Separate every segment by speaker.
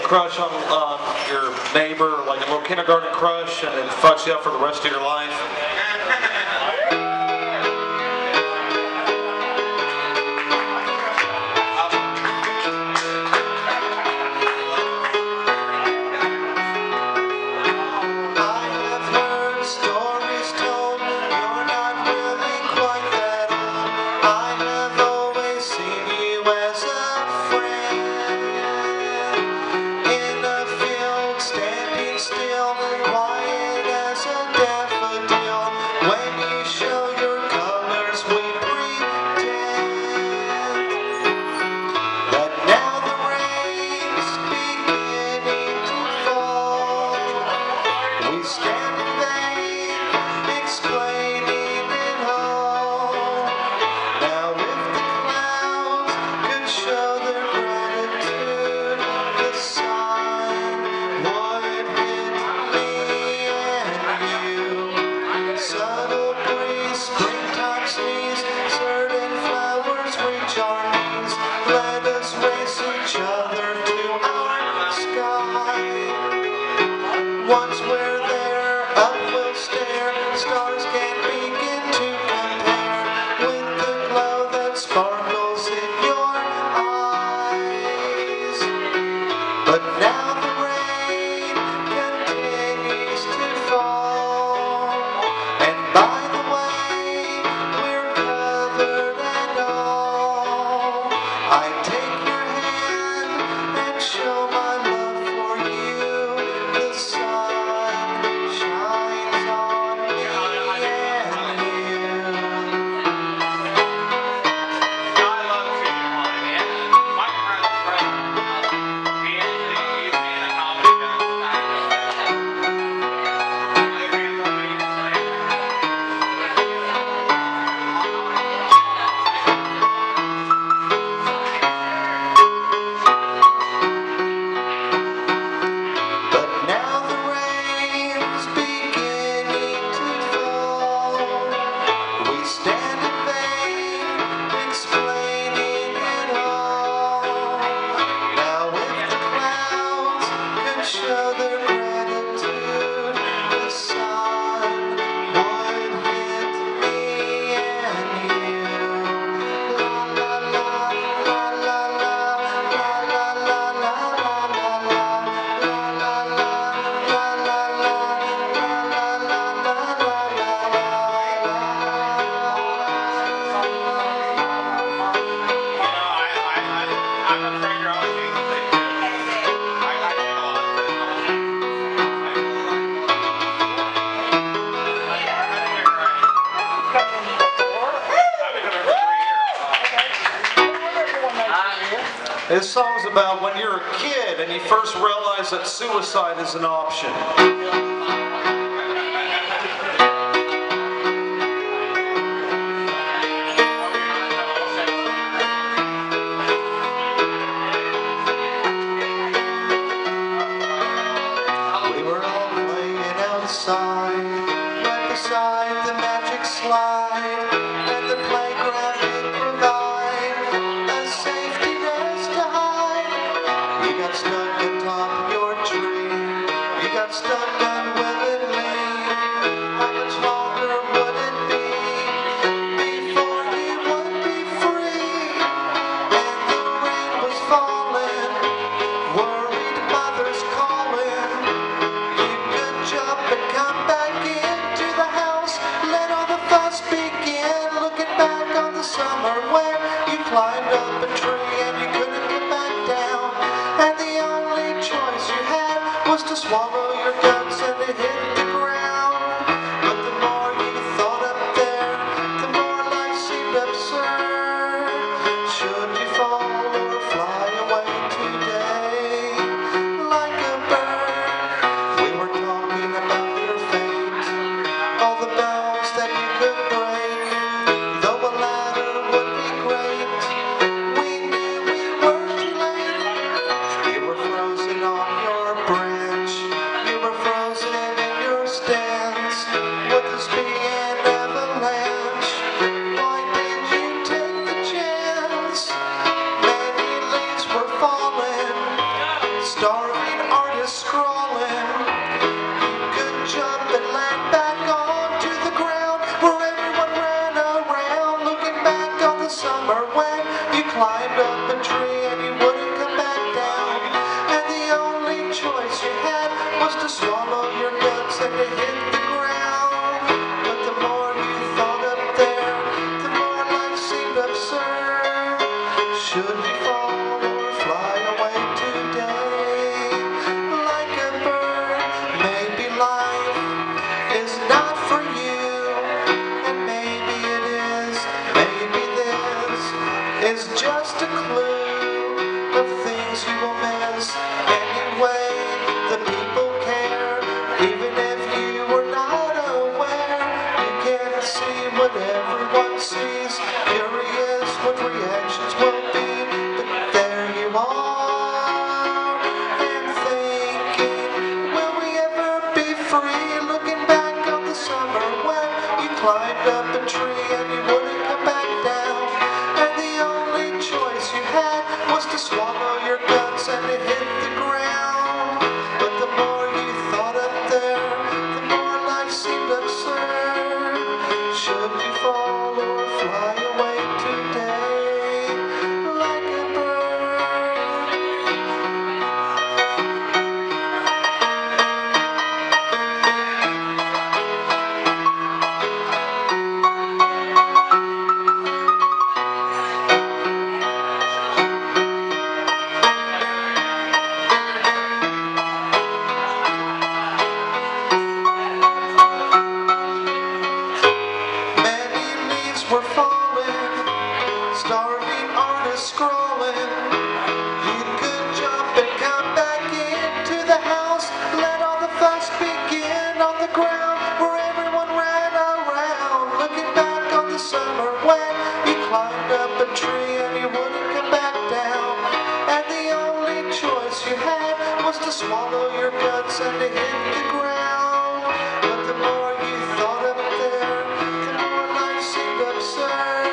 Speaker 1: crush on your neighbor, like a little kindergarten crush, and it fucks you up for the rest of your life?
Speaker 2: Once we're there, up we'll stare. Stars can't begin to compare with the glow that sparkles in your eyes. But now the rain continues to fall, and by the way, we're covered and all. I take your hand and show my love for you. The sun shines on me and you.
Speaker 3: I love seeing you, man. My friend's friend. He's being a comedy
Speaker 2: But now the rain's beginning to fall. We stand in vain, explaining it all. Now if the clouds could show their gratitude, the sun would hit me and you. La la la, la la la, la la la la la la la.
Speaker 3: I'm afraid you're always being sick.
Speaker 1: This song's about when you're a kid and you first realize that suicide is an option.
Speaker 2: We were all playing outside, right beside the magic slide, and the playground did provide a safety nest to hide. You got stuck atop your tree, you got stuck unwillingly. How much longer would it be before you would be free? And the rain was falling, worried mothers calling. You could jump and come back into the house, let all the fuss begin. Looking back on the summer where you climbed up a tree and you couldn't get back down, and the only choice you had was to swallow your guts and to hit the ground. But the more you thought up there, the more life seemed absurd. Should you fall or fly away today like a bird? We were talking about your fate, all the bones that you could break, though a ladder would be great. We knew we were too late. You were frozen on your branch, days you will miss. Anyway, the people care, even if you were not aware. You can't see what everyone sees, curious what reactions will be, but there you are, and thinking, will we ever be free? Looking back on the summer when you climbed up a tree and you wouldn't come back down, and the only choice you had was to swallow your guts and to hit the ground. But the more you thought up there, the more life seemed absurd. Should you fall or fly away today like a bird? Many leaves were falling, starving artists scrolling. You could jump and come back into the house, let all the fuss begin on the ground where everyone ran around. Looking back on the summer when you climbed up a tree and you wouldn't come back down, and the only choice you had was to swallow your guts and to hit the ground. But the more you thought up there, the more life seemed absurd.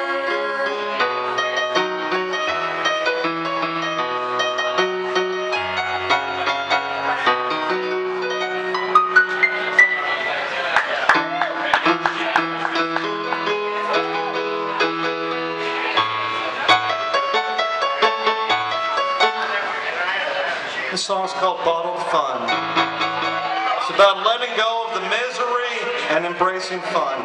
Speaker 1: This song's called Bottled Fun. It's about letting go of the misery and embracing fun.